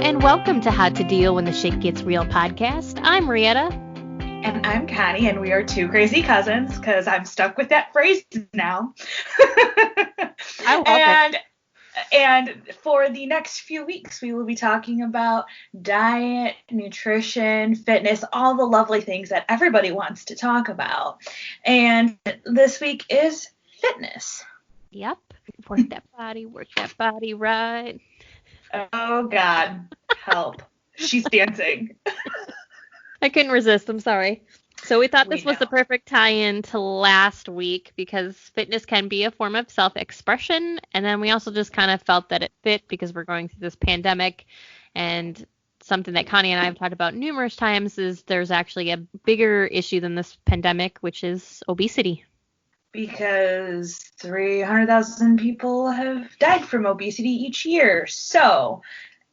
and welcome to How to Deal When the Shit Gets Real podcast. I'm Rietta. And I'm Connie, and we are two crazy cousins, because I'm stuck with that phrase now. I love it. And for the next few weeks, we will be talking about diet, nutrition, fitness, all the lovely things that everybody wants to talk about. And this week is fitness. Yep. Work that body right. Oh, God. Help. She's dancing. I couldn't resist. I'm sorry. So we thought this was the perfect tie-in to last week because fitness can be a form of self-expression. And then we also just kind of felt that it fit because we're going through this pandemic. And something that Connie and I have talked about numerous times is there's actually a bigger issue than this pandemic, which is obesity. Because 300,000 people have died from obesity each year. So,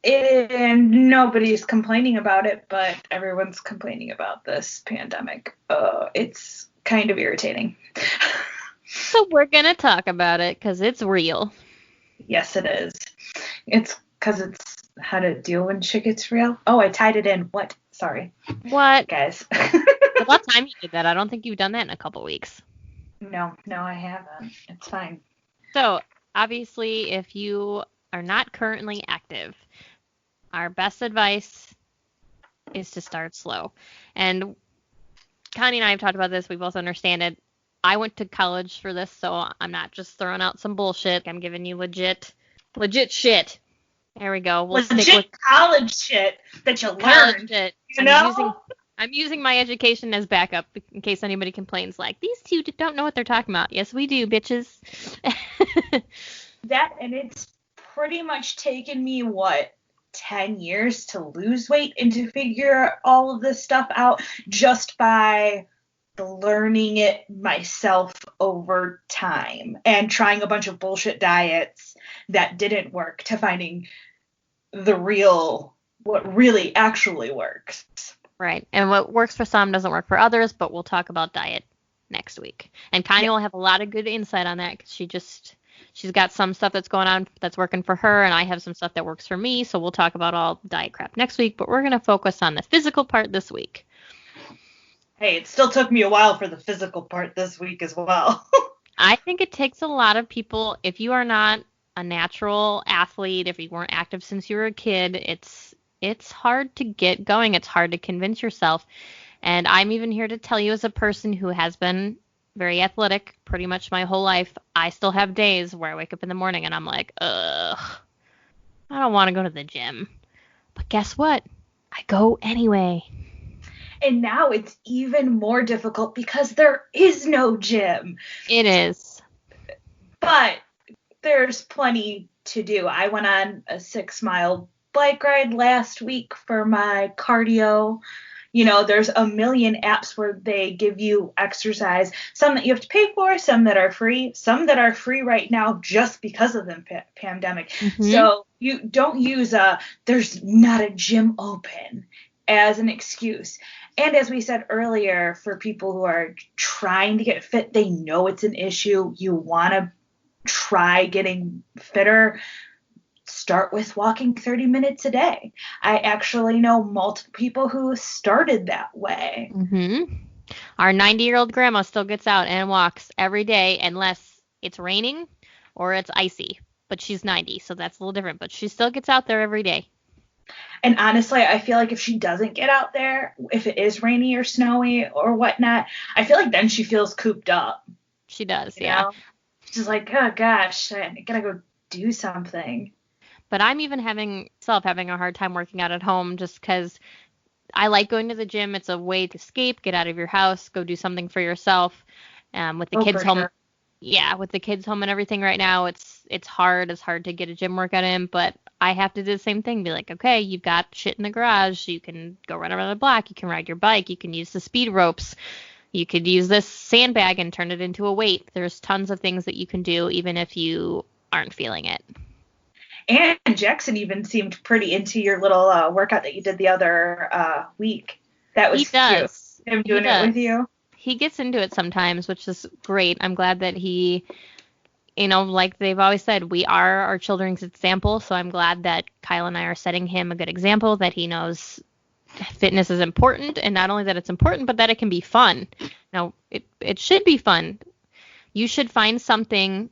and nobody's complaining about it, but everyone's complaining about this pandemic. It's kind of irritating. So we're going to talk about it because it's real. Yes, it is. It's because it's how to deal when shit gets real. Oh, I tied it in. What? Sorry. What? Guys. About time you did that. I don't think you've done that in a couple weeks. No, I haven't. It's fine. So, obviously, if you are not currently active, our best advice is to start slow. And Connie and I have talked about this. We both understand it. I went to college for this, so I'm not just throwing out some bullshit. I'm giving you legit shit. There we go. We'll legit stick with college shit that you learned. Shit. I'm using my education as backup in case anybody complains like, these two don't know what they're talking about. Yes, we do, bitches. That, and it's pretty much taken me, 10 years to lose weight and to figure all of this stuff out just by learning it myself over time and trying a bunch of bullshit diets that didn't work to finding what really actually works. Right. And what works for some doesn't work for others, but we'll talk about diet next week. And Connie will have a lot of good insight on that because she's got some stuff that's going on that's working for her, and I have some stuff that works for me. So we'll talk about all diet crap next week, but we're going to focus on the physical part this week. Hey, it still took me a while for the physical part this week as well. I think it takes a lot of people. If you are not a natural athlete, if you weren't active since you were a kid, it's hard to get going. It's hard to convince yourself. And I'm even here to tell you, as a person who has been very athletic pretty much my whole life, I still have days where I wake up in the morning and I'm like, I don't want to go to the gym. But guess what? I go anyway. And now it's even more difficult because there is no gym. It is. But there's plenty to do. I went on a 6-mile bike ride last week for my cardio. You know, there's a million apps where they give you exercise, some that you have to pay for, some that are free right now just because of the pandemic. Mm-hmm. So you don't use there's not a gym open as an excuse. And as we said earlier, for people who are trying to get fit, they know it's an issue. You want to try getting fitter. Start with walking 30 minutes a day. I actually know multiple people who started that way. Mm-hmm. Our 90-year-old grandma still gets out and walks every day unless it's raining or it's icy. But she's 90, so that's a little different. But she still gets out there every day. And honestly, I feel like if she doesn't get out there, if it is rainy or snowy or whatnot, I feel like then she feels cooped up. She does, yeah. Know? She's like, oh gosh, I gotta go do something. But I'm even having a hard time working out at home just because I like going to the gym. It's a way to escape, get out of your house, go do something for yourself. With the kids home. Sure. Yeah, with the kids home and everything right now, it's hard. It's hard to get a gym workout in, but I have to do the same thing. Be like, okay, you've got shit in the garage. You can go run around the block. You can ride your bike. You can use the speed ropes. You could use this sandbag and turn it into a weight. There's tons of things that you can do even if you aren't feeling it. And Jackson even seemed pretty into your little workout that you did the other week. That was cute. Him doing it with you. He gets into it sometimes, which is great. I'm glad that he like they've always said, we are our children's example. So I'm glad that Kyle and I are setting him a good example, that he knows fitness is important, and not only that it's important, but that it can be fun. Now, it should be fun. You should find something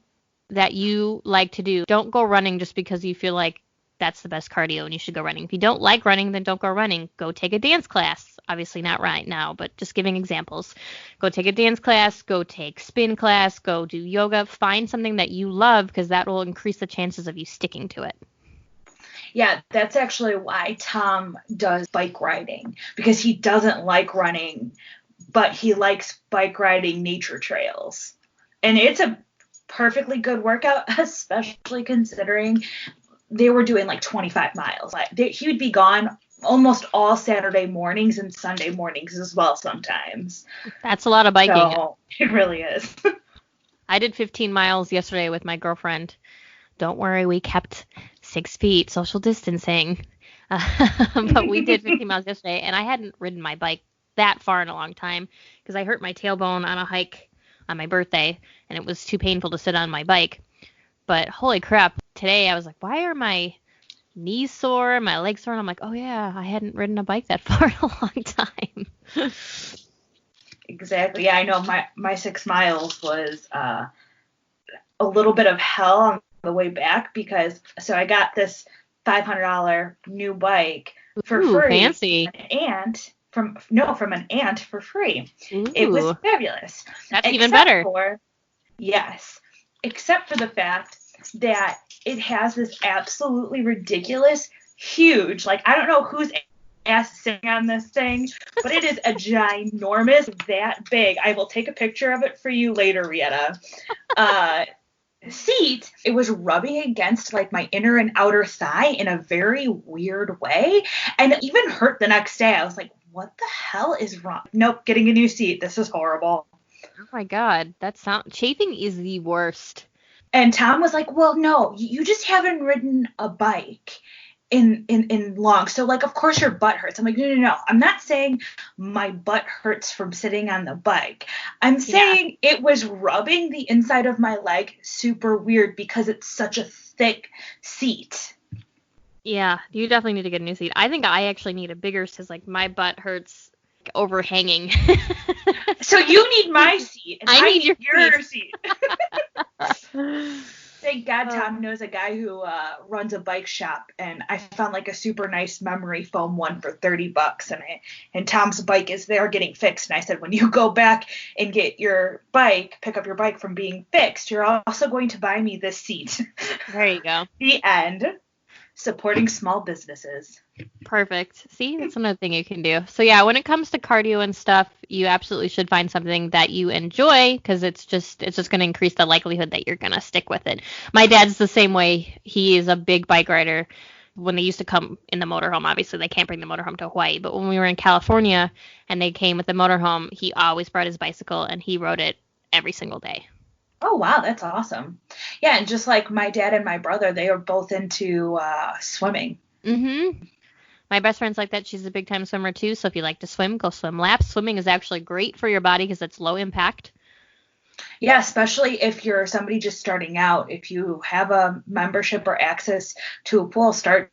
that you like to do. Don't go running just because you feel like that's the best cardio and you should go running. If you don't like running, then don't go running. Go take a dance class. Obviously not right now, but just giving examples. Go take a dance class, go take spin class, go do yoga. Find something that you love, because that will increase the chances of you sticking to it. Yeah, that's actually why Tom does bike riding, because he doesn't like running, but he likes bike riding nature trails. And it's a perfectly good workout, especially considering they were doing like 25 miles. He would be gone almost all Saturday mornings and Sunday mornings as well sometimes. That's a lot of biking. So it really is. I did 15 miles yesterday with my girlfriend. Don't worry, we kept 6 feet social distancing. But we did 15 miles yesterday, and I hadn't ridden my bike that far in a long time because I hurt my tailbone on a hike on my birthday, and it was too painful to sit on my bike. But holy crap, today I was like, why are my knees sore, my legs sore? And I'm like, oh yeah, I hadn't ridden a bike that far in a long time. Exactly. Yeah, I know my 6 miles was a little bit of hell on the way back, because I got this $500 new bike for free. Fancy. From an aunt for free. Ooh. It was fabulous. That's even better. Yes. Except for the fact that it has this absolutely ridiculous, huge, like, I don't know whose ass is sitting on this thing, but it is a ginormous, that big. I will take a picture of it for you later, Rieta. Seat. It was rubbing against like my inner and outer thigh in a very weird way, and it even hurt the next day. I was like, what the hell is wrong? Nope, getting a new seat. This is horrible. Oh my god, chafing is the worst. And Tom was like, well, no, you just haven't ridden a bike in long. So, like, of course your butt hurts. I'm like, no. I'm not saying my butt hurts from sitting on the bike. I'm saying it was rubbing the inside of my leg super weird because it's such a thick seat. Yeah, you definitely need to get a new seat. I think I actually need a bigger, because, like, my butt hurts overhanging. So you need my seat, and I need your seat. Thank God Tom knows a guy who runs a bike shop, and I found like a super nice memory foam one for $30, and Tom's bike is there getting fixed. And I said, when you go back and pick up your bike from being fixed, you're also going to buy me this seat. There you go. The end. Supporting small businesses. Perfect. See, that's another thing you can do. So yeah, when it comes to cardio and stuff, you absolutely should find something that you enjoy, because it's just going to increase the likelihood that you're going to stick with it. My dad's the same way. He is a big bike rider. When they used to come in the motorhome, obviously they can't bring the motorhome to Hawaii, but when we were in California and they came with the motorhome, he always brought his bicycle and he rode it every single day. Oh, wow, that's awesome. Yeah, and just like my dad and my brother, they are both into swimming. Mm-hmm. My best friend's like that. She's a big-time swimmer, too, so if you like to swim, go swim laps. Swimming is actually great for your body because it's low impact. Yeah, especially if you're somebody just starting out. If you have a membership or access to a pool, start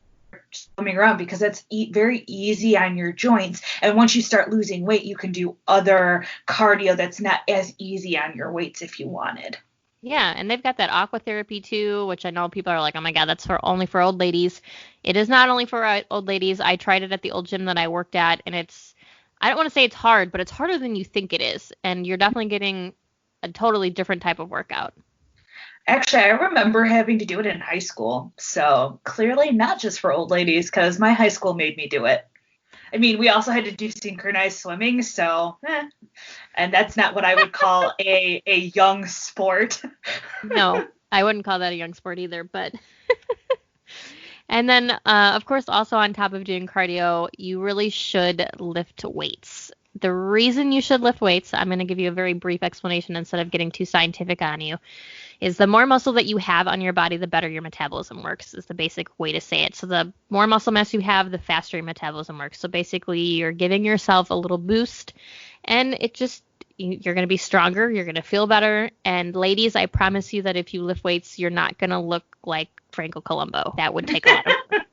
swimming around, because it's very easy on your joints. And once you start losing weight, you can do other cardio that's not as easy on your weights if you wanted. Yeah, and they've got that aqua therapy too, which I know people are like, oh my god, that's only for old ladies. It is not only for old ladies. I tried it at the old gym that I worked at, and I don't want to say it's hard, but it's harder than you think it is. And you're definitely getting a totally different type of workout. Actually, I remember having to do it in high school. So clearly not just for old ladies, because my high school made me do it. I mean, we also had to do synchronized swimming, so and that's not what I would call a young sport. No, I wouldn't call that a young sport either, but and then of course also on top of doing cardio, you really should lift weights. The reason you should lift weights, I'm going to give you a very brief explanation instead of getting too scientific on you, is the more muscle that you have on your body, the better your metabolism works, is the basic way to say it. So the more muscle mass you have, the faster your metabolism works. So basically you're giving yourself a little boost, and You're going to be stronger. You're going to feel better. And ladies, I promise you that if you lift weights, you're not going to look like Franco Columbo. That would take a lot of work.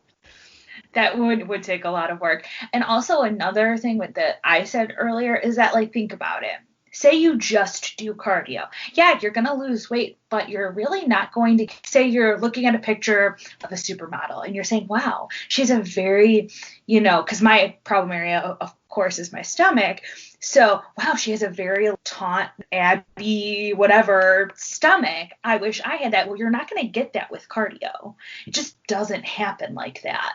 That would take a lot of work. And also another thing that I said earlier is that, like, think about it. Say you just do cardio. Yeah, you're going to lose weight, but you're really not going to. Say you're looking at a picture of a supermodel and you're saying, wow, she's a very, because my problem area, of course, is my stomach. So, wow, she has a very taunt, abby, whatever stomach. I wish I had that. Well, you're not going to get that with cardio. It just doesn't happen like that.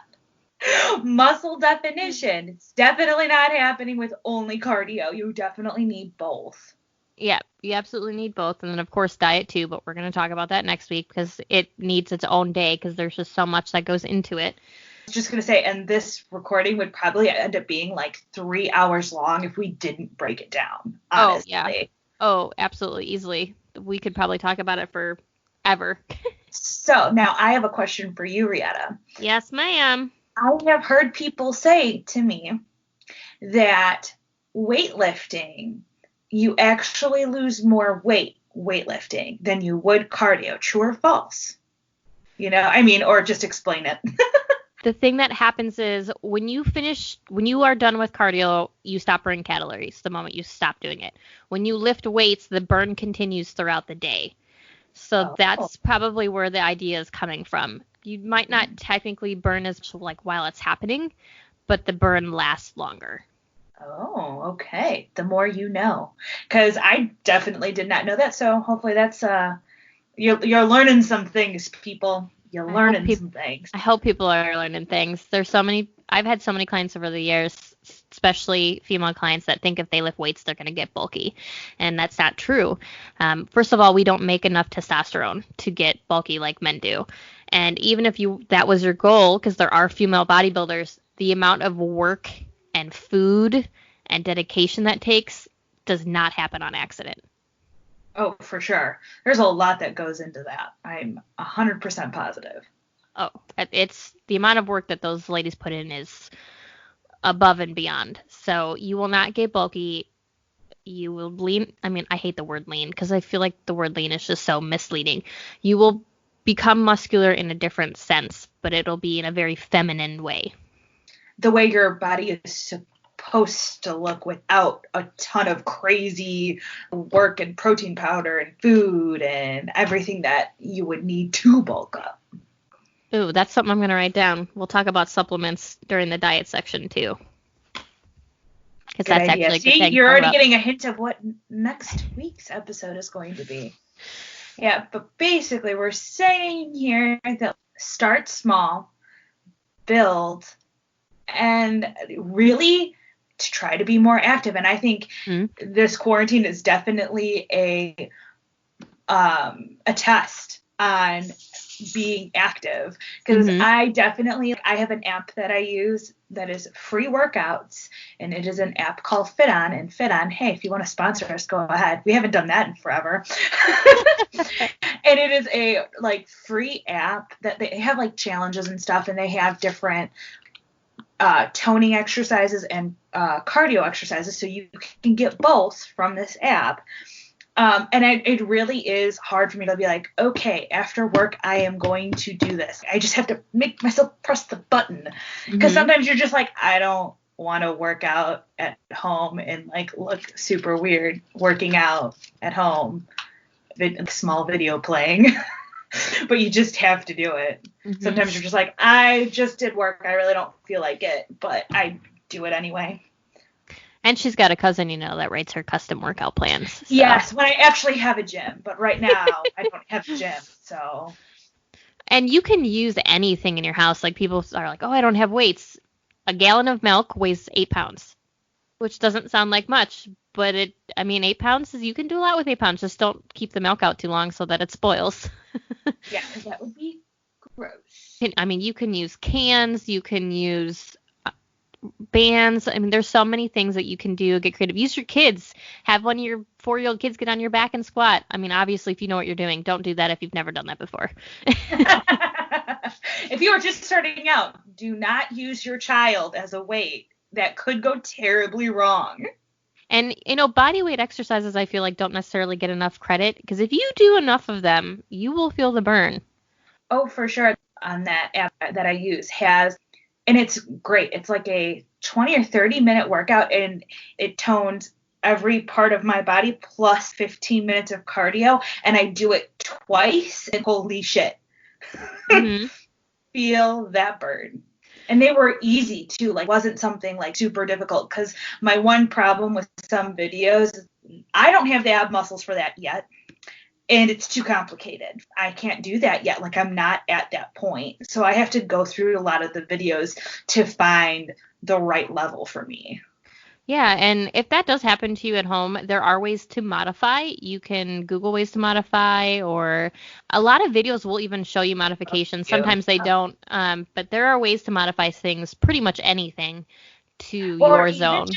Muscle definition. It's definitely not happening with only cardio. You definitely need both. Yeah, you absolutely need both. And then, of course, diet too, but we're going to talk about that next week because it needs its own day because there's just so much that goes into it. I was just going to say, and this recording would probably end up being like 3 hours long if we didn't break it down, honestly. Oh, yeah. Oh, absolutely. Easily. We could probably talk about it forever. So now I have a question for you, Rietta. Yes, ma'am. I have heard people say to me that weightlifting, you actually lose more weight weightlifting than you would cardio. True or false? Or just explain it. The thing that happens is when you are done with cardio, you stop burning calories the moment you stop doing it. When you lift weights, the burn continues throughout the day. So that's probably where the idea is coming from. You might not technically burn as much like while it's happening, but the burn lasts longer. Oh, okay. The more you know. Because I definitely did not know that. So hopefully that's you're learning some things, people. You're learning some things. I hope people are learning things. I've had so many clients over the years, especially female clients, that think if they lift weights, they're going to get bulky. And that's not true. First of all, we don't make enough testosterone to get bulky like men do. And even if that was your goal, because there are female bodybuilders, the amount of work and food and dedication that takes does not happen on accident. Oh, for sure. There's a lot that goes into that. I'm 100% positive. Oh, it's the amount of work that those ladies put in is above and beyond. So you will not get bulky. You will lean. I mean, I hate the word lean because I feel like the word lean is just so misleading. You will become muscular in a different sense, but it'll be in a very feminine way. The way your body is supposed to look without a ton of crazy work and protein powder and food and everything that you would need to bulk up. Ooh, that's something I'm going to write down. We'll talk about supplements during the diet section too. Because that's idea. Actually a good See, thing. You're already getting a hint of what next week's episode is going to be. Yeah, but basically we're saying here that start small, build, and really to try to be more active. And I think this quarantine is definitely a test on being active, because I have an app that I use that is free workouts, and it is an app called FitOn. And FitOn, hey, if you want to sponsor us, go ahead. We haven't done that in forever. And it is a free app that they have challenges and stuff, and they have different toning exercises and cardio exercises, so you can get both from this app. And it really is hard for me to be like, okay, after work, I am going to do this. I just have to make myself press the button. Because sometimes you're just like, I don't want to work out at home and look super weird working out at home. Small video playing. But you just have to do it. Sometimes you're just like, I just did work. I really don't feel like it, but I do it anyway. And she's got a cousin, that writes her custom workout plans. So. Yes, when I actually have a gym. But right now, I don't have a gym, so. And you can use anything in your house. People are like, oh, I don't have weights. A gallon of milk weighs 8 pounds, which doesn't sound like much. But 8 pounds, you can do a lot with 8 pounds. Just don't keep the milk out too long so that it spoils. Yeah, because that would be gross. You can use cans. You can use bands. There's so many things that you can do. Get creative. Use your kids. Have one of your 4-year-old kids get on your back and squat. Obviously, if you know what you're doing, don't do that if you've never done that before. If you are just starting out, do not use your child as a weight. That could go terribly wrong. And, body weight exercises I feel like don't necessarily get enough credit because if you do enough of them, you will feel the burn. Oh, for sure. On that app that I use and it's great. It's like a 20 or 30-minute workout, and it tones every part of my body plus 15 minutes of cardio, and I do it twice, and holy shit. Mm-hmm. Feel that burn. And they were easy too, like wasn't something like super difficult, because my one problem with some videos, I don't have the ab muscles for that yet. And it's too complicated. I can't do that yet. Like, I'm not at that point. So I have to go through a lot of the videos to find the right level for me. Yeah, and if that does happen to you at home, there are ways to modify. You can Google ways to modify, or a lot of videos will even show you modifications. Sometimes they don't, but there are ways to modify things, pretty much anything, to your zone.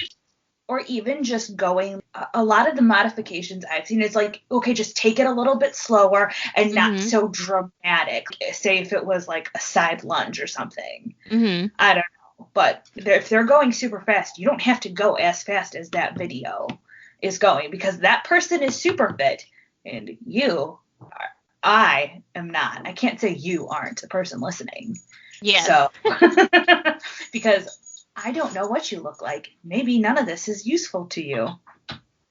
Or even just going, a lot of the modifications I've seen is like, okay, just take it a little bit slower and not so dramatic. Say if it was like a side lunge or something. Mm-hmm. I don't know. But if they're going super fast, you don't have to go as fast as that video is going, because that person is super fit and I am not. I can't say you aren't the person listening. Yeah. So, because I don't know what you look like. Maybe none of this is useful to you.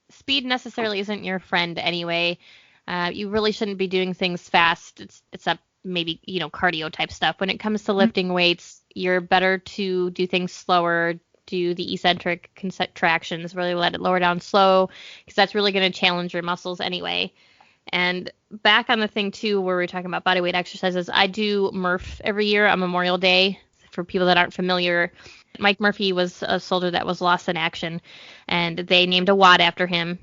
Speed necessarily isn't your friend anyway. You really shouldn't be doing things fast. It's a maybe, cardio type stuff. When it comes to lifting weights, you're better to do things slower, do the eccentric contractions, really let it lower down slow, because that's really going to challenge your muscles anyway. And back on the thing too, where we're talking about bodyweight exercises, I do Murph every year on Memorial Day. For people that aren't familiar, Mike Murphy was a soldier that was lost in action, and they named a WOD after him.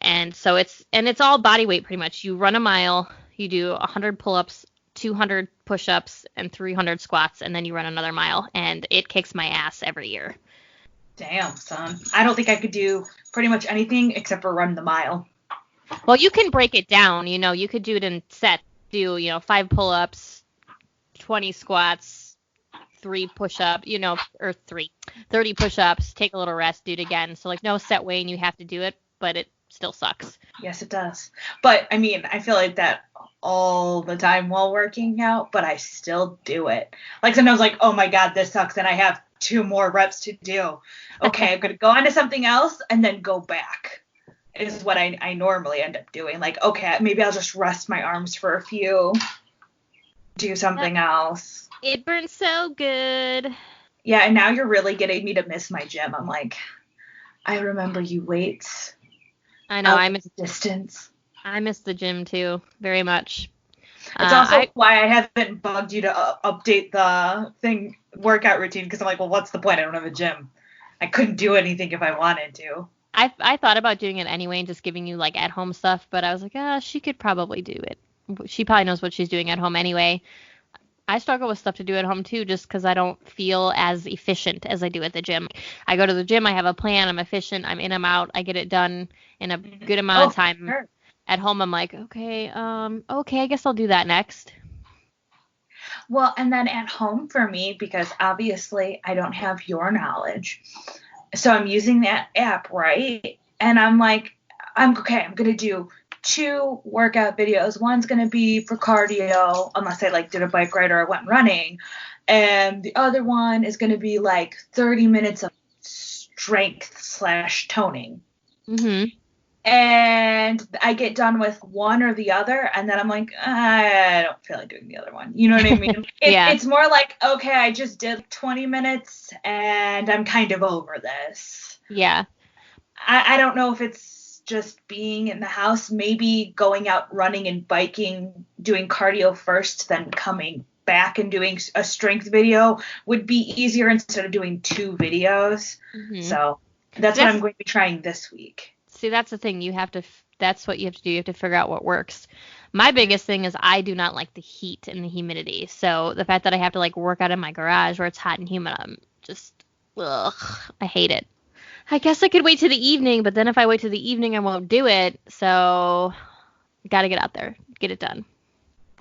And so it's all body weight pretty much. You run a mile, you do 100 pull-ups, 200 push-ups, and 300 squats, and then you run another mile, and it kicks my ass every year. Damn, son. I don't think I could do pretty much anything except for run the mile. Well, you can break it down. You could do it in sets. Do, 5 pull-ups, 20 squats, 3 push-up, or 30 push-ups, take a little rest, do it again. So like no set way and you have to do it, but it still sucks. Yes, it does. But I mean, I feel like that all the time while working out, but I still do it. Like sometimes like, oh my God, this sucks, and I have 2 more reps to do. Okay, I'm going to go on to something else and then go back. Is what I normally end up doing. Like, okay, maybe I'll just rest my arms for a few, do something else. It burns so good. Yeah, and now you're really getting me to miss my gym. I'm like, I remember you weights. I know, I miss distance. I miss the gym too, very much. It's also why I haven't bugged you to update the workout routine, because I'm like, well, what's the point? I don't have a gym. I couldn't do anything if I wanted to. I thought about doing it anyway and just giving you like at home stuff, but I was like, she could probably do it. She probably knows what she's doing at home anyway. I struggle with stuff to do at home too, just because I don't feel as efficient as I do at the gym. I go to the gym, I have a plan, I'm efficient, I'm in, I'm out, I get it done in a good amount of time. Sure. At home, I'm like, okay, I guess I'll do that next. Well, and then at home for me, because obviously I don't have your knowledge, so I'm using that app, right? And I'm like, I'm going to do 2 workout videos. One's going to be for cardio, unless I like did a bike ride or I went running. And the other one is going to be like 30 minutes of strength/toning. Mm-hmm. And I get done with one or the other, and then I'm like, I don't feel like doing the other one. You know what I mean? Yeah. It's more like, okay, I just did 20 minutes, and I'm kind of over this. Yeah. I don't know if it's just being in the house, maybe going out running and biking, doing cardio first, then coming back and doing a strength video would be easier instead of doing 2 videos. Mm-hmm. So that's what I'm going to be trying this week. See, that's the thing. That's what you have to do. You have to figure out what works. My biggest thing is I do not like the heat and the humidity. So the fact that I have to like work out in my garage where it's hot and humid, I'm just, I hate it. I guess I could wait to the evening, but then if I wait to the evening, I won't do it. So got to get out there, get it done.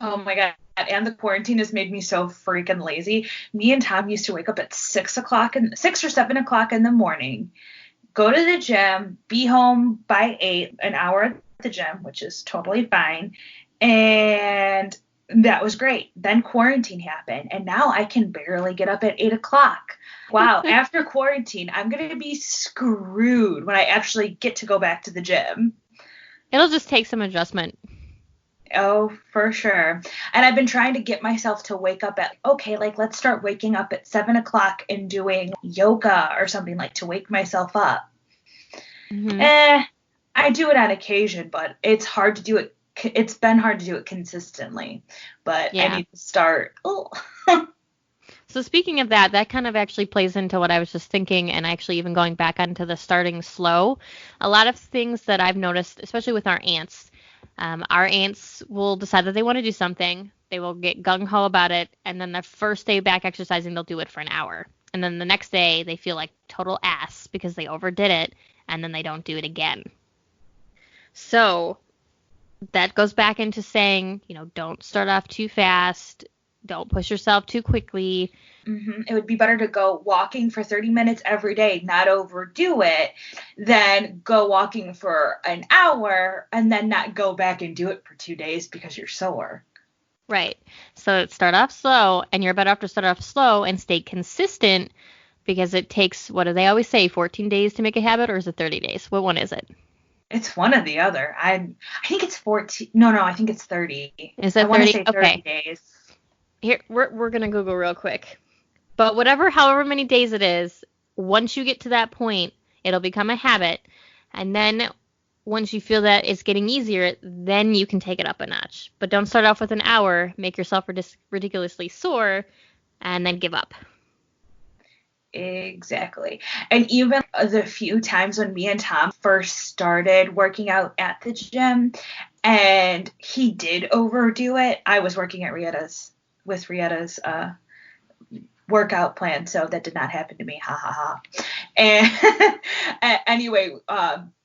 Oh my God. And the quarantine has made me so freaking lazy. Me and Tom used to wake up at 6 or 7 o'clock in the morning, go to the gym, be home by 8, an hour at the gym, which is totally fine. And that was great. Then quarantine happened, and now I can barely get up at 8 o'clock. Wow, after quarantine, I'm going to be screwed when I actually get to go back to the gym. It'll just take some adjustment. Oh, for sure. And I've been trying to get myself to wake up at, okay, like let's start waking up at 7 o'clock and doing yoga or something, like to wake myself up. Mm-hmm. I do it on occasion, but it's hard to do it. It's been hard to do it consistently, but I need to start. Oh. So speaking of that, that kind of actually plays into what I was just thinking, and actually even going back onto the starting slow. A lot of things that I've noticed, especially with our aunts will decide that they want to do something. They will get gung-ho about it, and then the first day back exercising, they'll do it for an hour. And then the next day, they feel like total ass because they overdid it, and then they don't do it again. So that goes back into saying, don't start off too fast. Don't push yourself too quickly. Mm-hmm. It would be better to go walking for 30 minutes every day, not overdo it, than go walking for an hour and then not go back and do it for 2 days because you're sore. Right. So start off slow, and you're better off to start off slow and stay consistent because it takes, what do they always say, 14 days to make a habit, or is it 30 days? What one is it? It's one or the other. I think it's 14. No, I think it's 30. Is that 30? I want to say 30 days. Here, we're going to Google real quick. But however many days it is, once you get to that point, it'll become a habit. And then once you feel that it's getting easier, then you can take it up a notch. But don't start off with an hour, make yourself ridiculously sore, and then give up. Exactly. And even the few times when me and Tom first started working out at the gym and he did overdo it, I was working at Rietta's workout plan, so that did not happen to me. Ha ha ha. And anyway,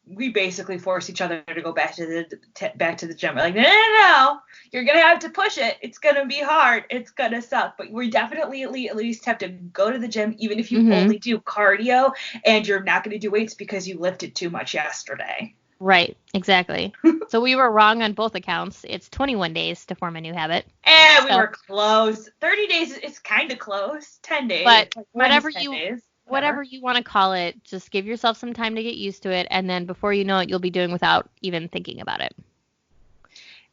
we basically forced each other to go back to the gym. We're like, no, you're gonna have to push it. It's gonna be hard. It's gonna suck. But we definitely at least have to go to the gym, even if you only do cardio and you're not gonna do weights because you lifted too much yesterday. Right, exactly. So we were wrong on both accounts. It's 21 days to form a new habit. And we were close. 30 days is kind of close. 10 days. But whatever you want to call it, just give yourself some time to get used to it, and then before you know it, you'll be doing without even thinking about it.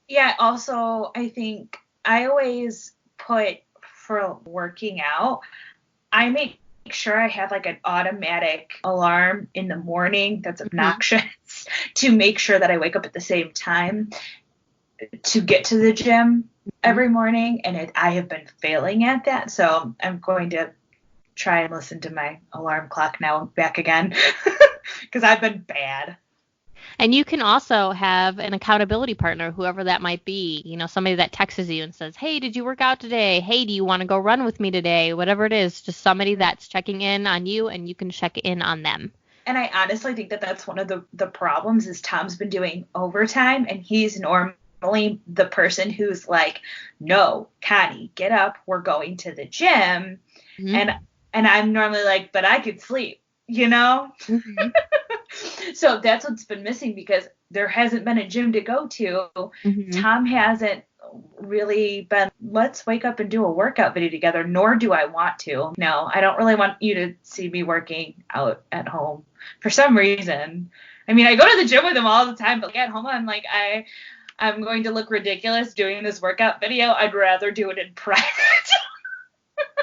Yeah, also, I think I always put for working out, I make sure I have like an automatic alarm in the morning that's obnoxious to make sure that I wake up at the same time to get to the gym every morning, and I have been failing at that, so I'm going to try and listen to my alarm clock now back again because I've been bad. And you can also have an accountability partner, whoever that might be, somebody that texts you and says, hey, did you work out today? Hey, do you want to go run with me today? Whatever it is, just somebody that's checking in on you and you can check in on them. And I honestly think that that's one of the problems is Tom's been doing overtime, and he's normally the person who's like, no, Connie, get up. We're going to the gym. And I'm normally like, but I could sleep, So that's what's been missing because there hasn't been a gym to go to. Tom hasn't really been, let's wake up and do a workout video together, nor do I want to. No, I don't really want you to see me working out at home for some reason. I mean, I go to the gym with him all the time, but at home I'm like, I'm going to look ridiculous doing this workout video. I'd rather do it in private.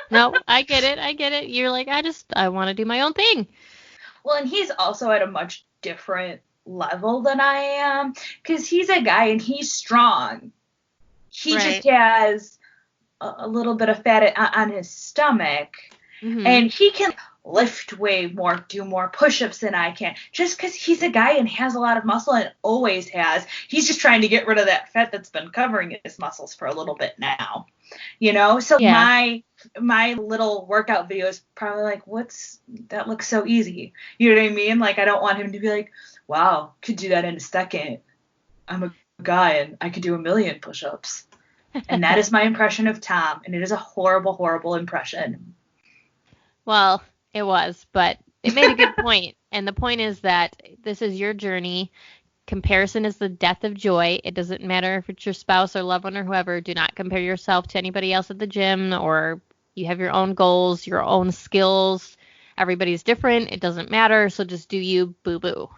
No, I get it. You're like, I want to do my own thing. Well, and he's also at a much different level than I am because he's a guy and he's strong. He just has a little bit of fat on his stomach, and he can lift way more, do more push-ups than I can, just because he's a guy and has a lot of muscle and always has. He's just trying to get rid of that fat that's been covering his muscles for a little bit now, So my little workout video is probably like, that looks so easy. You know what I mean? Like, I don't want him to be like, wow, could do that in a second. I'm a guy and I could do 1,000,000 push-ups. And that is my impression of Tom, and it is a horrible, horrible impression. Well, it was, but it made a good point. And the point is that this is your journey. Comparison is the death of joy. It doesn't matter if it's your spouse or loved one or whoever. Do not compare yourself to anybody else at the gym, or you have your own goals, your own skills. Everybody's different. It doesn't matter. So just do you, boo boo.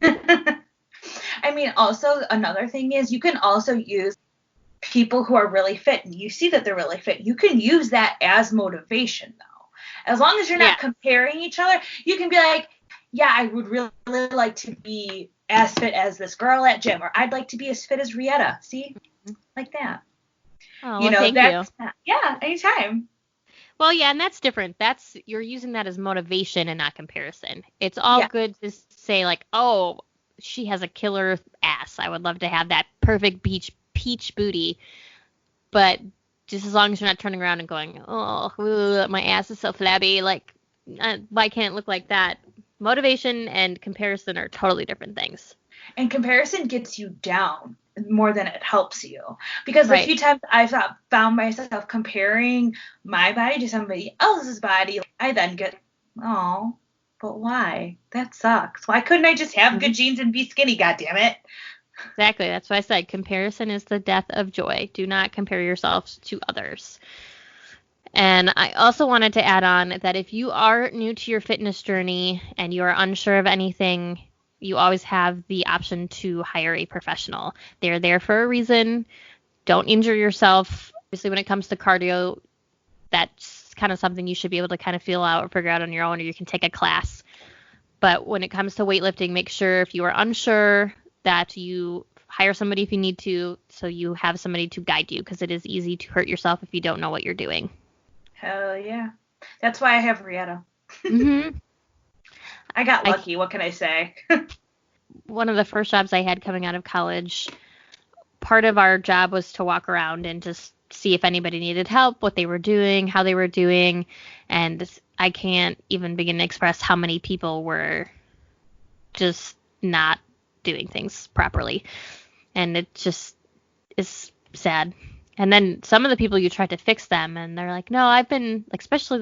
I mean, also another thing is you can also use people who are really fit and you see that they're really fit. You can use that as motivation though. As long as you're not comparing each other, you can be like, yeah, I would really like to be as fit as this girl at gym, or I'd like to be as fit as Rietta. See? Like that. Oh, well, thank you. Yeah, anytime. Well, yeah, and that's different. You're using that as motivation and not comparison. It's all good to say like, oh, she has a killer ass. I would love to have that perfect peach booty. But just as long as you're not turning around and going, oh, my ass is so flabby. Like, why can't it look like that? Motivation and comparison are totally different things. And comparison gets you down more than it helps you. Because a few times I found myself comparing my body to somebody else's body. I then get, oh, but why? That sucks. Why couldn't I just have good genes and be skinny, goddammit? Exactly. That's why I said comparison is the death of joy. Do not compare yourselves to others. And I also wanted to add on that if you are new to your fitness journey and you are unsure of anything, you always have the option to hire a professional. They're there for a reason. Don't injure yourself. Obviously, when it comes to cardio, that's kind of something you should be able to kind of feel out or figure out on your own, or you can take a class. But when it comes to weightlifting, make sure if you are unsure that you hire somebody if you need to, so you have somebody to guide you, because it is easy to hurt yourself if you don't know what you're doing. Hell yeah. That's why I have Rietta. Mm-hmm. I got lucky. What can I say? One of the first jobs I had coming out of college, part of our job was to walk around and just see if anybody needed help, what they were doing, how they were doing. And I can't even begin to express how many people were just not doing things properly. And it just is sad. And then some of the people, you try to fix them and they're like, no, I've been, like, especially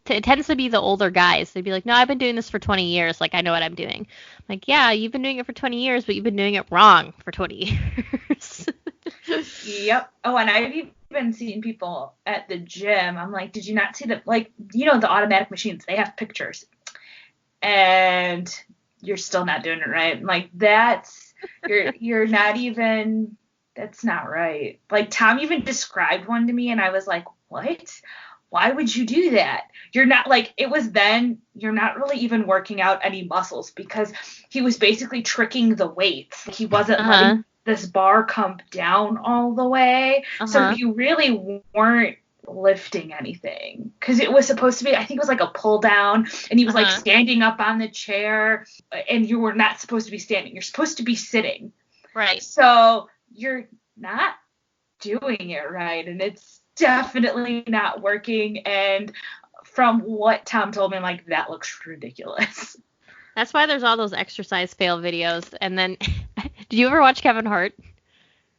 it tends to be the older guys. They'd be like, no, I've been doing this for 20 years. Like, I know what I'm doing. I'm like, yeah, you've been doing it for 20 years, but you've been doing it wrong for 20 years. Yep. Oh, and I've even seen people at the gym. I'm like, did you not see the, like, you know, the automatic machines, they have pictures. And you're still not doing it right. I'm like, you're not even, that's not right. Like, Tom even described one to me, and I was like, what? Why would you do that? You're not, like, it was then, you're not really even working out any muscles, because he was basically tricking the weights. He wasn't letting this bar come down all the way. So you really weren't lifting anything, because it was supposed to be, I think it was like a pull down, and he was like standing up on the chair, and you were not supposed to be standing. You're supposed to be sitting. Right. So you're not doing it right, and it's definitely not working. And from what Tom told me, I'm like, that looks ridiculous. That's why there's all those exercise fail videos. And then, did you ever watch Kevin Hart?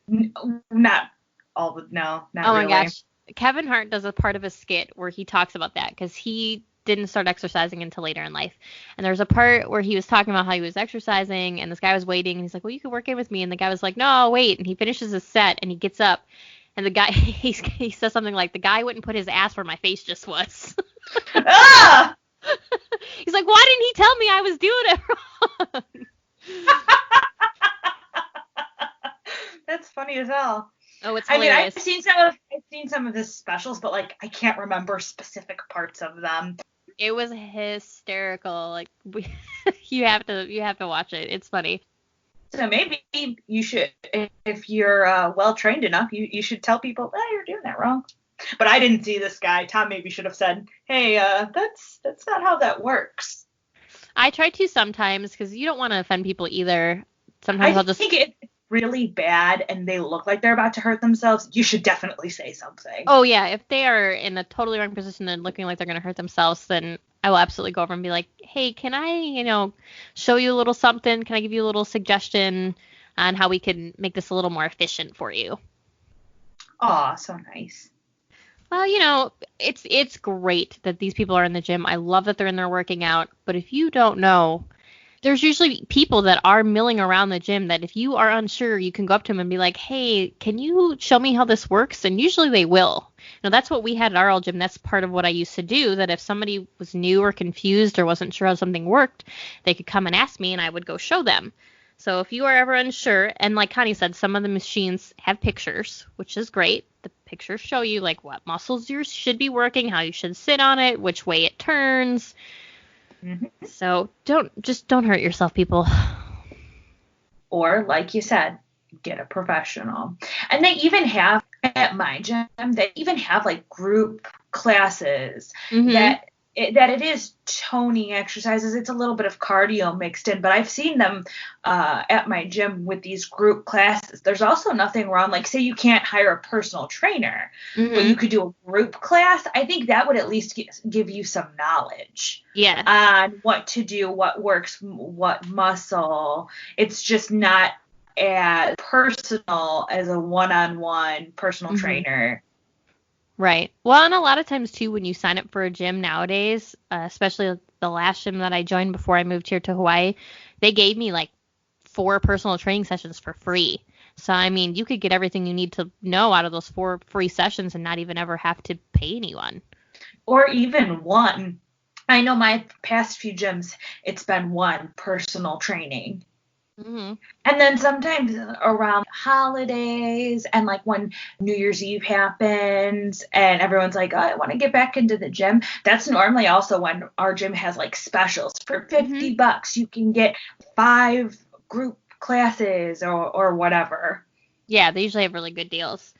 Not all the, no, not really. Oh my gosh. Kevin Hart does a part of a skit where he talks about that, because he didn't start exercising until later in life. And there's a part where he was talking about how he was exercising, and this guy was waiting, and he's like, well, you could work in with me. And the guy was like, no, wait. And he finishes his set, and he gets up, and the guy, he says something like, the guy wouldn't put his ass where my face just was. Ah! He's like, why didn't he tell me I was doing it wrong? That's funny as hell. Oh, it's hilarious. I mean, I've seen some of his specials, but like I can't remember specific parts of them. It was hysterical. Like you have to watch it. It's funny. So maybe you should, if you're well trained enough, you should tell people, you're doing that wrong. But I didn't see this guy. Tom maybe should have said, hey, that's not how that works. I try to sometimes, because you don't want to offend people either. Sometimes I'll just think it's really bad and they look like they're about to hurt themselves. You should definitely say something. Oh yeah, if they are in a totally wrong position and looking like they're going to hurt themselves, then I will absolutely go over and be like, hey, can I, show you a little something? Can I give you a little suggestion on how we can make this a little more efficient for you? Aw, so nice. Well, you know, it's great that these people are in the gym. I love that they're in there working out. But if you don't know, there's usually people that are milling around the gym that if you are unsure, you can go up to them and be like, hey, can you show me how this works? And usually they will. Now, that's what we had at our old gym. That's part of what I used to do, that if somebody was new or confused or wasn't sure how something worked, they could come and ask me and I would go show them. So if you are ever unsure, and like Connie said, some of the machines have pictures, which is great. The pictures show you like what muscles you should be working, how you should sit on it, which way it turns. Mm-hmm. So don't hurt yourself, people. Or like you said, get a professional. And they even have at my gym, they even have like group classes that it is toning exercises. It's a little bit of cardio mixed in, but I've seen them at my gym with these group classes. There's also nothing wrong. Like, say you can't hire a personal trainer, but you could do a group class. I think that would at least give you some knowledge on what to do, what works, what muscle. It's just not as personal as a one-on-one personal trainer. Right. Well, and a lot of times, too, when you sign up for a gym nowadays, especially the last gym that I joined before I moved here to Hawaii, they gave me like 4 personal training sessions for free. So, I mean, you could get everything you need to know out of those 4 free sessions and not even ever have to pay anyone. Or even one. I know my past few gyms, it's been one personal training. And then sometimes around holidays and like when New Year's Eve happens and everyone's like, oh, I want to get back into the gym. That's normally also when our gym has like specials. For $50, you can get 5 group classes or whatever. Yeah, they usually have really good deals.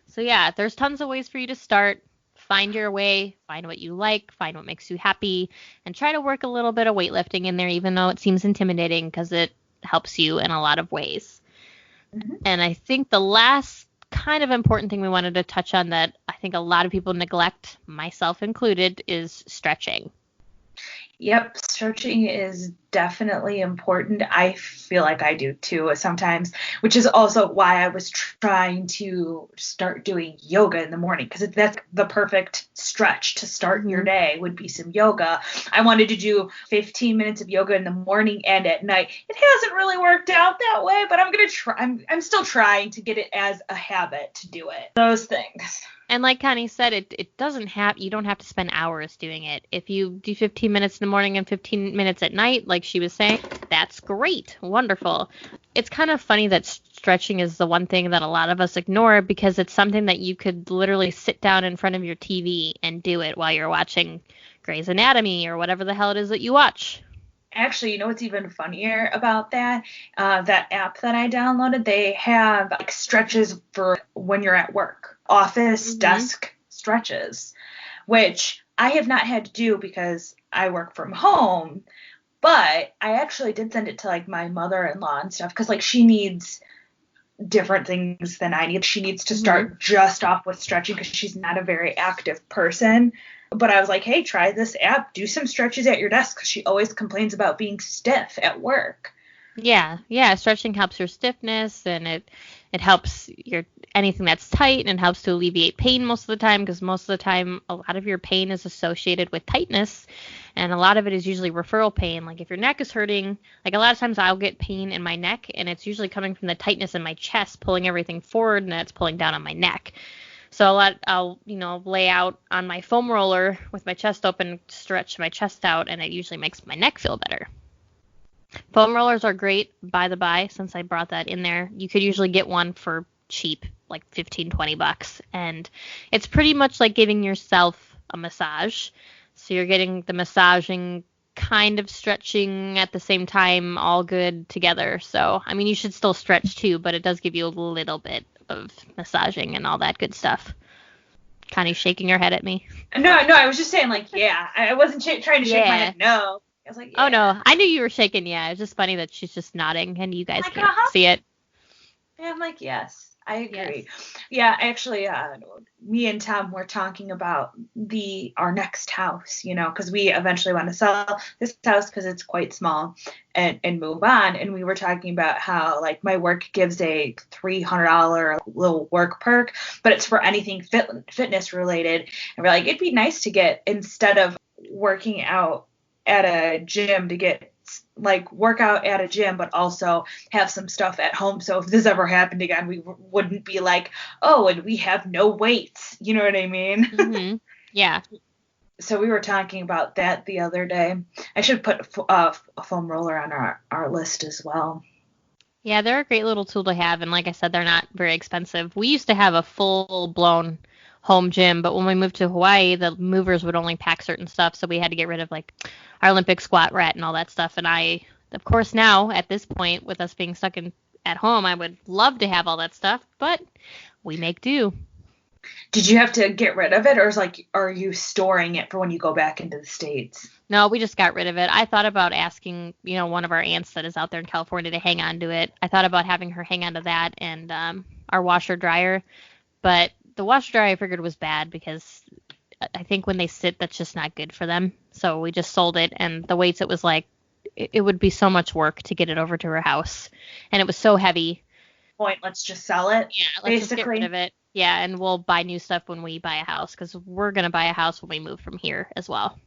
So yeah, there's tons of ways for you to start. Find your way, find what you like, find what makes you happy, and try to work a little bit of weightlifting in there, even though it seems intimidating, because it helps you in a lot of ways. And I think the last kind of important thing we wanted to touch on that I think a lot of people neglect, myself included, is stretching. Yep, stretching is definitely important. I feel like I do too sometimes, which is also why I was trying to start doing yoga in the morning, because that's the perfect stretch to start your day would be some yoga. I wanted to do 15 minutes of yoga in the morning and at night. It hasn't really worked out that way, but I'm going to try. I'm still trying to get it as a habit to do it. Those things. And like Connie said, you don't have to spend hours doing it. If you do 15 minutes in the morning and 15 minutes at night, like she was saying, that's great. Wonderful. It's kind of funny that stretching is the one thing that a lot of us ignore, because it's something that you could literally sit down in front of your TV and do it while you're watching Grey's Anatomy or whatever the hell it is that you watch. Actually, you know what's even funnier about that? That app that I downloaded, they have like stretches for when you're at work. Office desk stretches, which I have not had to do because I work from home, but I actually did send it to like my mother-in-law and stuff, because like she needs different things than I need. She needs to start just off with stretching because she's not a very active person. But I was like, hey, try this app, do some stretches at your desk, because she always complains about being stiff at work. Yeah, stretching helps your stiffness, and it helps anything that's tight, and helps to alleviate pain most of the time, because most of the time a lot of your pain is associated with tightness, and a lot of it is usually referral pain. Like if your neck is hurting, like a lot of times I'll get pain in my neck, and it's usually coming from the tightness in my chest pulling everything forward, and that's pulling down on my neck. So I'll lay out on my foam roller with my chest open, stretch my chest out, and it usually makes my neck feel better. Foam rollers are great, by the by, since I brought that in there. You could usually get one for cheap, like $15-20, and it's pretty much like giving yourself a massage. So you're getting the massaging, kind of stretching at the same time, all good together. So, I mean, you should still stretch too, but it does give you a little bit of massaging and all that good stuff. Connie's shaking her head at me. No, I was just saying, like, yeah. I wasn't trying to shake my head, no. I was like, yeah. Oh, no. I knew you were shaking, yeah. It's just funny that she's just nodding and you guys can't see it. Yeah, I'm like, yes. I agree. Yes. Yeah, actually, me and Tom were talking about our next house, because we eventually want to sell this house because it's quite small and move on. And we were talking about how like my work gives a $300 little work perk, but it's for anything fitness related. And we're like, it'd be nice to get, instead of working out at a gym, to get like work out at a gym, but also have some stuff at home. So if this ever happened again, we wouldn't be like, oh, and we have no weights. You know what I mean? Mm-hmm. Yeah. So we were talking about that the other day. I should put a foam roller on our list as well. Yeah, they're a great little tool to have. And like I said, they're not very expensive. We used to have a full-blown home gym, but when we moved to Hawaii, the movers would only pack certain stuff. So we had to get rid of like our Olympic squat rack and all that stuff. And of course, now at this point, with us being stuck at home, I would love to have all that stuff, but we make do. Did you have to get rid of it, or are you storing it for when you go back into the States? No, we just got rid of it. I thought about asking, one of our aunts that is out there in California to hang on to it. I thought about having her hang on to that and our washer dryer, but the washer dryer I figured was bad because I think when they sit, that's just not good for them. So we just sold it, and the weights, it was like it would be so much work to get it over to her house, and it was so heavy. Let's just sell it. Yeah, let's just get rid of it. Yeah, and we'll buy new stuff when we buy a house, because we're going to buy a house when we move from here as well.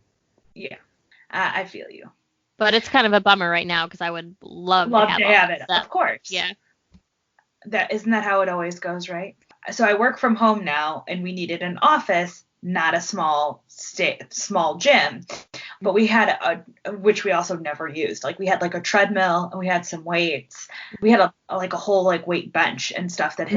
Yeah, I feel you. But it's kind of a bummer right now because I would love to have it. Of course. Yeah. Isn't that how it always goes, right? So I work from home now, and we needed an office, not a small gym. But we had which we also never used. Like we had like a treadmill, and we had some weights. We had a whole like weight bench and stuff that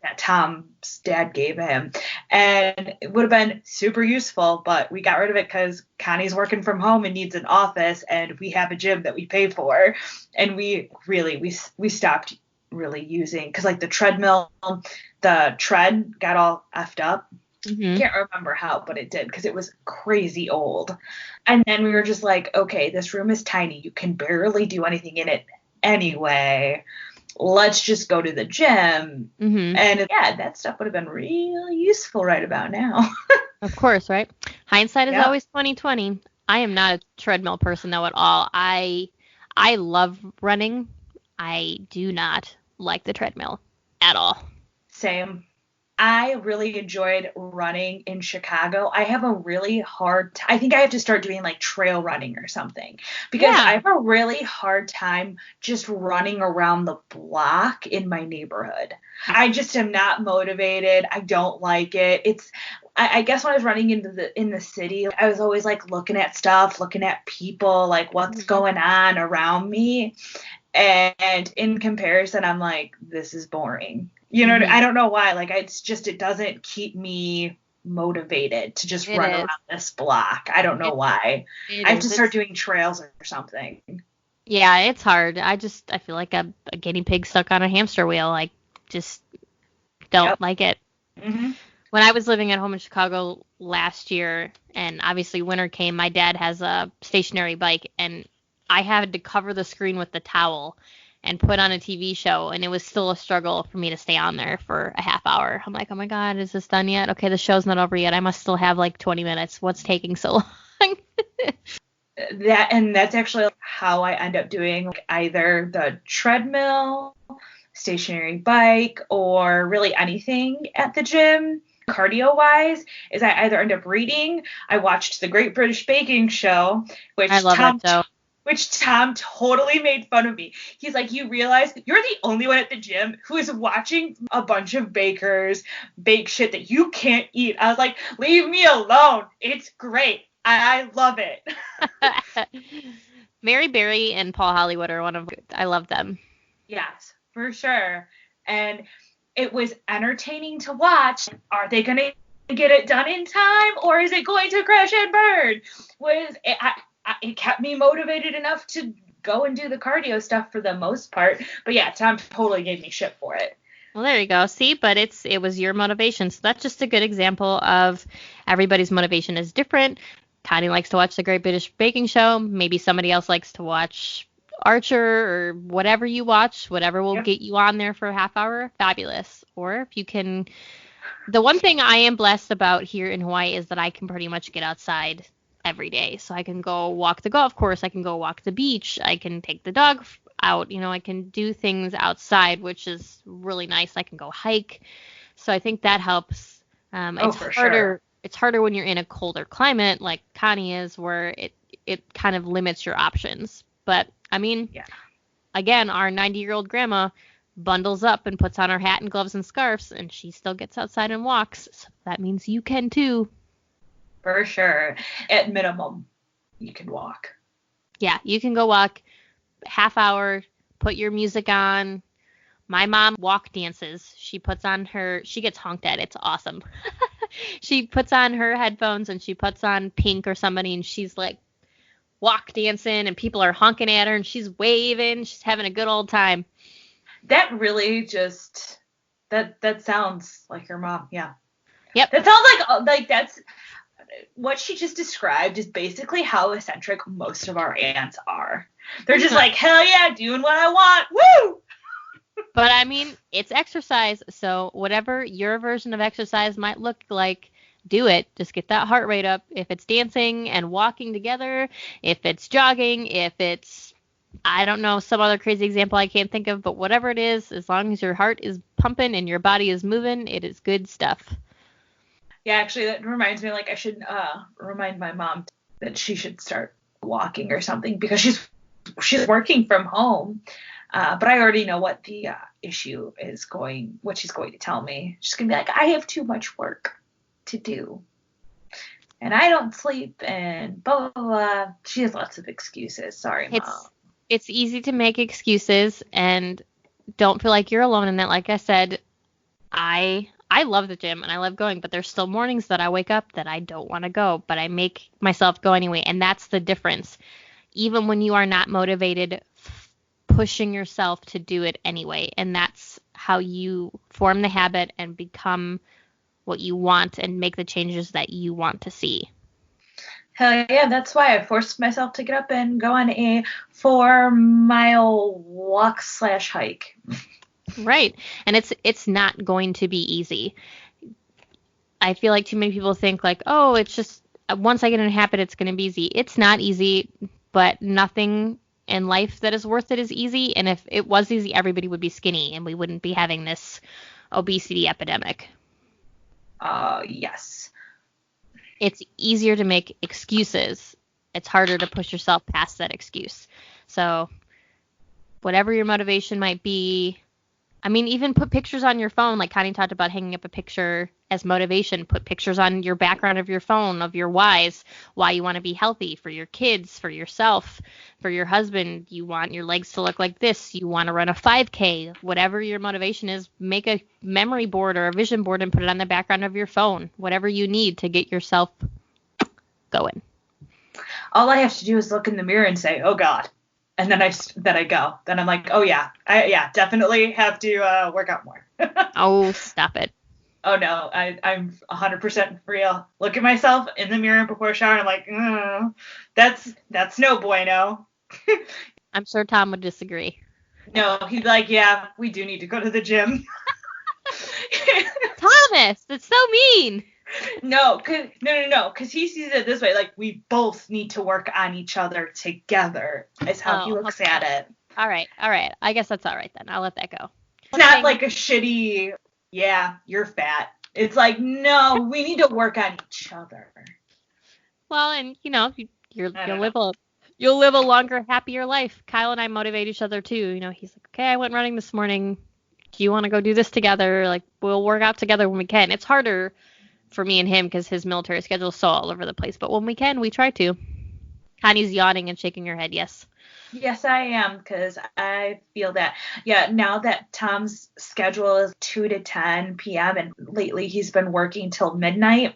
that Tom's dad gave him, and it would have been super useful, but we got rid of it because Connie's working from home and needs an office, and we have a gym that we pay for, and we stopped really using, because like the treadmill, the tread got all effed up. Can't remember how, but it did, because it was crazy old. And then we were just like, okay, this room is tiny, you can barely do anything in it anyway, let's just go to the gym. And yeah, that stuff would have been really useful right about now. Of course, right? Hindsight is always 20/20. I am not a treadmill person though at all. I love running. I do not like the treadmill at all. Same. I really enjoyed running in Chicago. I have a really hard I think I have to start doing like trail running or something, because I have a really hard time just running around the block in my neighborhood. I just am not motivated. I don't like it. I guess when I was running in the city, I was always like looking at stuff, looking at people, like what's going on around me. And in comparison, I'm like, this is boring. You know, I don't know why. Like, it doesn't keep me motivated to just run around this block. I don't know why. I have to start doing trails or something. Yeah, it's hard. I feel like a guinea pig stuck on a hamster wheel. Like, just don't like it. When I was living at home in Chicago last year, and obviously winter came, my dad has a stationary bike, and I had to cover the screen with the towel and put on a TV show, and it was still a struggle for me to stay on there for a half hour. I'm like, oh my God, is this done yet? Okay, the show's not over yet. I must still have like 20 minutes. What's taking so long? That's actually how I end up doing like either the treadmill, stationary bike, or really anything at the gym. Cardio wise, is I either end up reading. I watched the Great British Baking Show, which I love that show. Which Tom totally made fun of me. He's like, you realize you're the only one at the gym who is watching a bunch of bakers bake shit that you can't eat. I was like, leave me alone. It's great. I love it. Mary Berry and Paul Hollywood are I love them. Yes, for sure. And it was entertaining to watch. Are they going to get it done in time, or is it going to crash and burn? It kept me motivated enough to go and do the cardio stuff for the most part. But yeah, Tom totally gave me shit for it. Well, there you go. See, but it was your motivation. So that's just a good example of everybody's motivation is different. Connie likes to watch the Great British Baking Show. Maybe somebody else likes to watch Archer or whatever you watch, whatever will Yep. get you on there for a half hour, fabulous. Or if you can, the one thing I am blessed about here in Hawaii is that I can pretty much get outside every day. So I can go walk the golf course, I can go walk the beach, I can take the dog out, I can do things outside, which is really nice. I can go hike. So I think that helps. It's for harder. sure. It's harder when you're in a colder climate like Connie is, where it kind of limits your options. But I mean, Yeah. Again, our 90-year-old grandma bundles up and puts on her hat and gloves and scarves, and she still gets outside and walks. So that means you can too. For sure. At minimum, you can walk. Yeah, you can go walk half hour, put your music on. My mom walk dances. She gets honked at. It's awesome. She puts on her headphones and she puts on Pink or somebody, and she's like walk dancing, and people are honking at her, and she's waving. She's having a good old time. That really just that sounds like your mom. Yeah. Yep. That sounds like that's what she just described is basically how eccentric most of our aunts are. They're just like, hell yeah, doing what I want. Woo! But I mean, it's exercise, so whatever your version of exercise might look like, do it. Just get that heart rate up. If it's dancing and walking together, if it's jogging, if it's, I don't know, some other crazy example I can't think of, but whatever it is, as long as your heart is pumping and your body is moving, it is good stuff. Yeah, actually, that reminds me, like, I should remind my mom that she should start walking or something, because she's working from home. But I already know what the issue is what she's going to tell me. She's going to be like, I have too much work to do, and I don't sleep, and blah, blah, blah. She has lots of excuses. Sorry, Mom. It's easy to make excuses, and don't feel like you're alone in that. Like I said, I love the gym and I love going, but there's still mornings that I wake up that I don't want to go, but I make myself go anyway. And that's the difference. Even when you are not motivated, pushing yourself to do it anyway. And that's how you form the habit and become what you want and make the changes that you want to see. Hell yeah, that's why I forced myself to get up and go on a 4-mile walk / hike. Right. And it's not going to be easy. I feel like too many people think like, oh, it's just once I get in a habit, it's going to be easy. It's not easy, but nothing in life that is worth it is easy. And if it was easy, everybody would be skinny and we wouldn't be having this obesity epidemic. Yes. It's easier to make excuses. It's harder to push yourself past that excuse. So whatever your motivation might be, I mean, even put pictures on your phone, like Connie talked about hanging up a picture as motivation. Put pictures on your background of your phone of your whys, why you want to be healthy, for your kids, for yourself, for your husband. You want your legs to look like this. You want to run a 5K. Whatever your motivation is, make a memory board or a vision board and put it on the background of your phone. Whatever you need to get yourself going. All I have to do is look in the mirror and say, oh, God. And then I go. Then I'm like, oh, yeah. I definitely have to work out more. Oh, stop it. Oh, no. I'm 100% real. Look at myself in the mirror before shower, and I'm like, that's no bueno. I'm sure Tom would disagree. No, he'd be like, yeah, we do need to go to the gym. Thomas, that's so mean. No, because he sees it this way, like we both need to work on each other together is how he looks at it. All right. I guess that's all right then. I'll let that go. It's not like a shitty, yeah, you're fat. It's like, no, we need to work on each other. Well, and you'll live a longer, happier life. Kyle and I motivate each other too. He's like, okay, I went running this morning. Do you want to go do this together? Like, we'll work out together when we can. It's harder for me and him because his military schedule is so all over the place. But when we can, we try to. Connie's yawning and shaking her head. Yes. Yes, I am, because I feel that. Yeah, now that Tom's schedule is 2 to 10 p.m. and lately he's been working till midnight,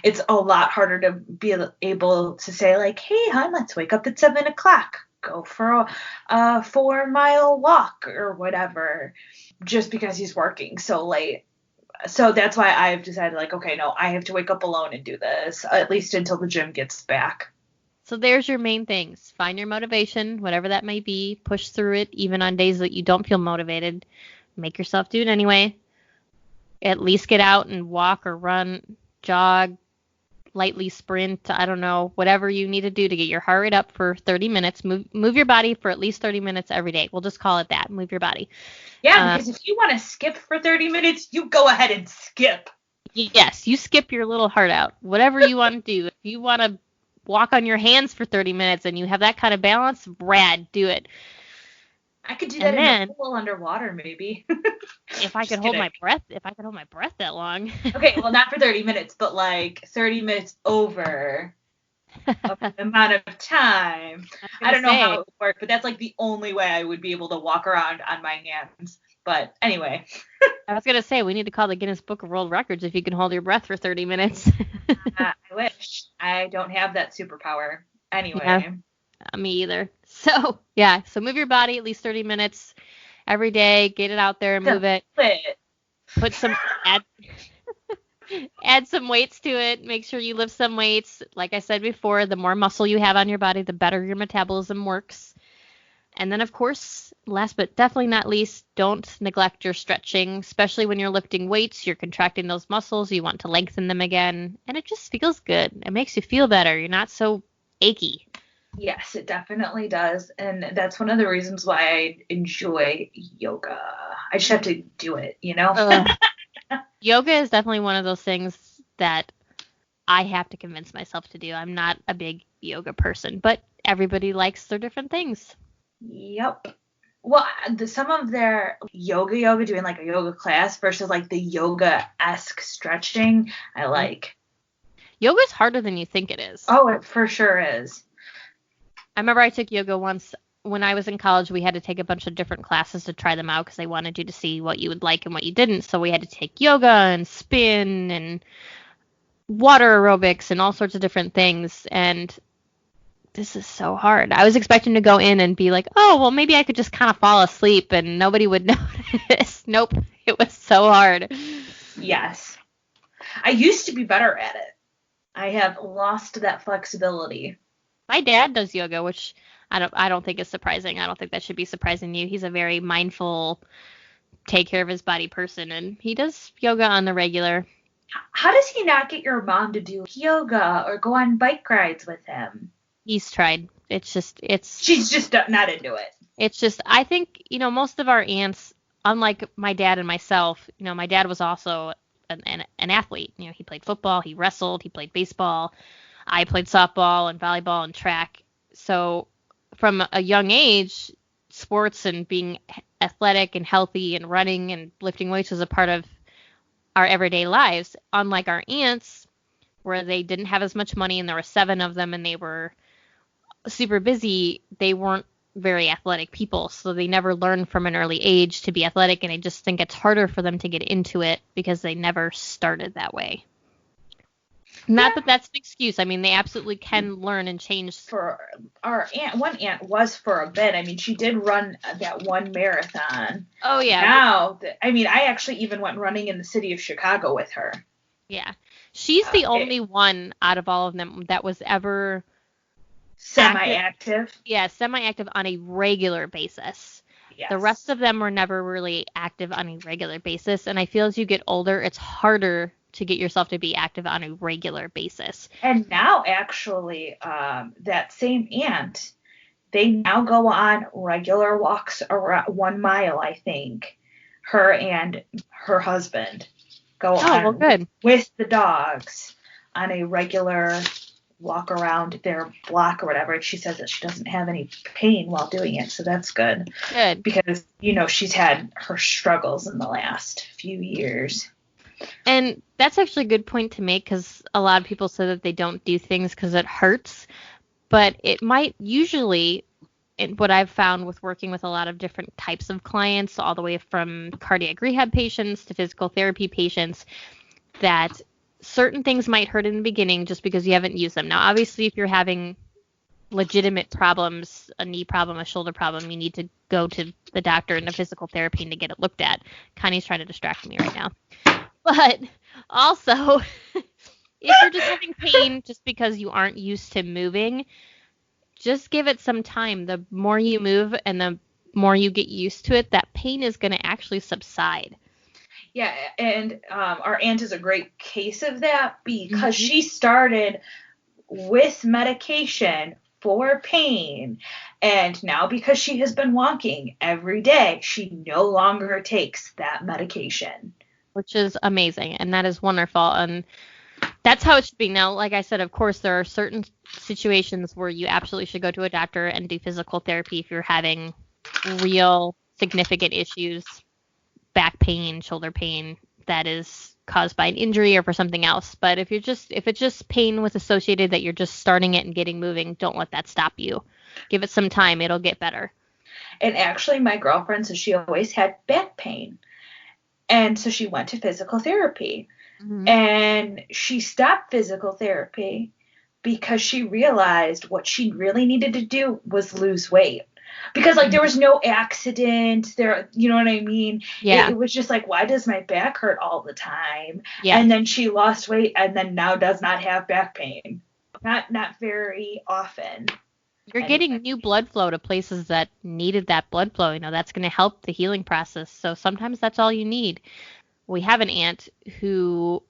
it's a lot harder to be able to say like, hey, hon, let's wake up at 7 o'clock. Go for a 4-mile walk or whatever, just because he's working so late. So that's why I've decided, like, okay, no, I have to wake up alone and do this, at least until the gym gets back. So there's your main things. Find your motivation, whatever that may be. Push through it, even on days that you don't feel motivated. Make yourself do it anyway. At least get out and walk or run, jog, lightly sprint. I don't know, whatever you need to do to get your heart rate up for 30 minutes. Move your body for at least 30 minutes every day. We'll just call it that. Move your body. Yeah, because if you want to skip for 30 minutes, you go ahead and skip. Yes, you skip your little heart out. Whatever you want to do. If you want to walk on your hands for 30 minutes and you have that kind of balance, rad, do it. I could do that in a pool underwater, maybe. If I could hold my breath that long. Okay, well, not for 30 minutes, but like 30 minutes over the amount of time. I don't know how it would work, but that's like the only way I would be able to walk around on my hands. But anyway. I was going to say, we need to call the Guinness Book of World Records if you can hold your breath for 30 minutes. I wish. I don't have that superpower. Anyway. Yeah, me either. So, yeah. So move your body at least 30 minutes every day. Get it out there and move it. Put some, add some weights to it. Make sure you lift some weights. Like I said before, the more muscle you have on your body, the better your metabolism works. And then, of course, last but definitely not least, don't neglect your stretching, especially when you're lifting weights. You're contracting those muscles. You want to lengthen them again. And it just feels good. It makes you feel better. You're not so achy. Yes, it definitely does. And that's one of the reasons why I enjoy yoga. I just have to do it, you know? Yoga is definitely one of those things that I have to convince myself to do. I'm not a big yoga person, but everybody likes their different things. Yep. Well, some of their yoga doing like a yoga class versus like the yoga-esque stretching, I like. Yoga is harder than you think it is. Oh, it for sure is. I remember I took yoga once when I was in college. We had to take a bunch of different classes to try them out because they wanted you to see what you would like and what you didn't. So we had to take yoga and spin and water aerobics and all sorts of different things. And this is so hard. I was expecting to go in and be like, oh, well, maybe I could just kind of fall asleep and nobody would notice. Nope. It was so hard. Yes. I used to be better at it. I have lost that flexibility. My dad does yoga, which I don't think is surprising. I don't think that should be surprising to you. He's a very mindful, take care of his body person, and he does yoga on the regular. How does he not get your mom to do yoga or go on bike rides with him? He's tried. She's just not into it. It's just, I think, most of our aunts, unlike my dad and myself, my dad was also an athlete. He played football, he wrestled, he played baseball. I played softball and volleyball and track. So from a young age, sports and being athletic and healthy and running and lifting weights was a part of our everyday lives. Unlike our aunts, where they didn't have as much money and there were 7 of them and they were super busy, they weren't very athletic people. So they never learned from an early age to be athletic. And I just think it's harder for them to get into it because they never started that way. Not that that's an excuse. I mean, they absolutely can learn and change. For our aunt, one aunt was for a bit. I mean, she did run that one marathon. Oh, yeah. Now, I actually even went running in the city of Chicago with her. Yeah. She's the only one out of all of them that was ever semi-active. Yeah, semi-active on a regular basis. Yes. The rest of them were never really active on a regular basis. And I feel as you get older, it's harder to get yourself to be active on a regular basis. And now, actually, that same aunt, they now go on regular walks around 1 mile, I think. Her and her husband go on with the dogs on a regular walk around their block or whatever. And she says that she doesn't have any pain while doing it, so that's good. Good. Because, she's had her struggles in the last few years. And that's actually a good point to make because a lot of people say that they don't do things because it hurts. But it might usually, what I've found with working with a lot of different types of clients, all the way from cardiac rehab patients to physical therapy patients, that certain things might hurt in the beginning just because you haven't used them. Now, obviously, if you're having legitimate problems, a knee problem, a shoulder problem, you need to go to the doctor and the physical therapy to get it looked at. Connie's trying to distract me right now. But also, if you're just having pain just because you aren't used to moving, just give it some time. The more you move and the more you get used to it, that pain is going to actually subside. Yeah, and our aunt is a great case of that because she started with medication for pain, and now because she has been walking every day, she no longer takes that medication. Which is amazing, and that is wonderful, and that's how it should be. Now, like I said, of course, there are certain situations where you absolutely should go to a doctor and do physical therapy if you're having real significant issues, back pain, shoulder pain, that is caused by an injury or for something else. But if it's just pain with associated that you're just starting it and getting moving, don't let that stop you. Give it some time. It'll get better. And actually, my girlfriend said she always had back pain. And so she went to physical therapy. And she stopped physical therapy because she realized what she really needed to do was lose weight. Because, like, there was no accident there, you know what I mean? Yeah. It was just like, why does my back hurt all the time? Yeah. And then she lost weight and then now does not have back pain. Not very often. You're getting new blood flow to places that needed that blood flow. You know, that's going to help the healing process. So sometimes that's all you need. We have an aunt who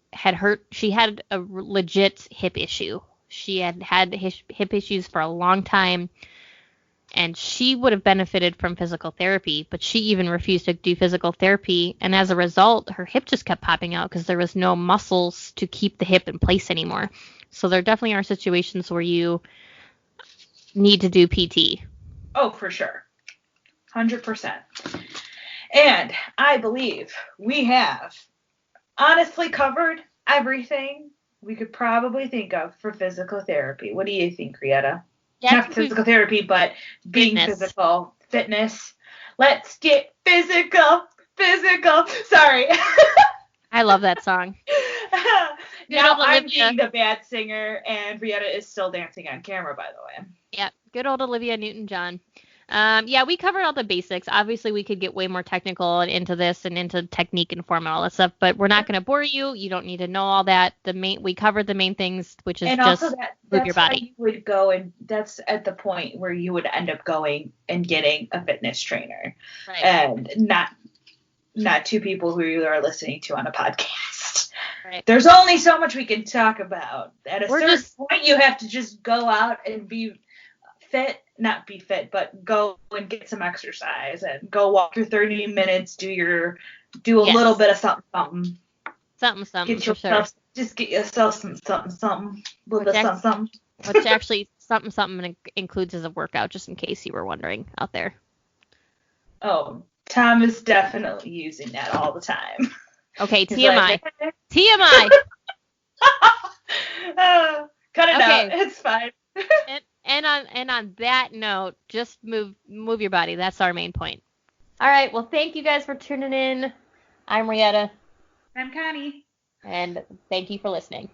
she had a legit hip issue. She had hip issues for a long time, and she would have benefited from physical therapy, but she even refused to do physical therapy. And as a result, her hip just kept popping out because there was no muscles to keep the hip in place anymore. So there definitely are situations where you need to do PT. Oh, for sure. 100%. And I believe we have honestly covered everything we could probably think of for physical therapy. What do you think, Rietta? Yeah, not physical therapy, but being physical, fitness. Let's get physical. Sorry. I love that song. Now I'm being the bad singer, and Rietta is still dancing on camera, by the way. Yeah, good old Olivia Newton-John. Yeah, we covered all the basics. Obviously, we could get way more technical and into this and into technique and form and all that stuff, but we're not going to bore you. You don't need to know all that. We covered the main things, which is just move your body. You would go, and that's at the point where you would end up going and getting a fitness trainer, right. And not two people who you are listening to on a podcast. Right. There's only so much we can talk about. At a certain point, you have to just go out and be fit. Not be fit, but go and get some exercise and go walk your 30 minutes, do a little bit of something. Something, get yourself, sure. Just get yourself something. Which actually, something includes as a workout, just in case you were wondering out there. Oh, Tom is definitely using that all the time. Okay, TMI. TMI! Cut it out. It's fine. And on that note, just move your body. That's our main point. All right. Well, thank you guys for tuning in. I'm Rietta. I'm Connie. And thank you for listening.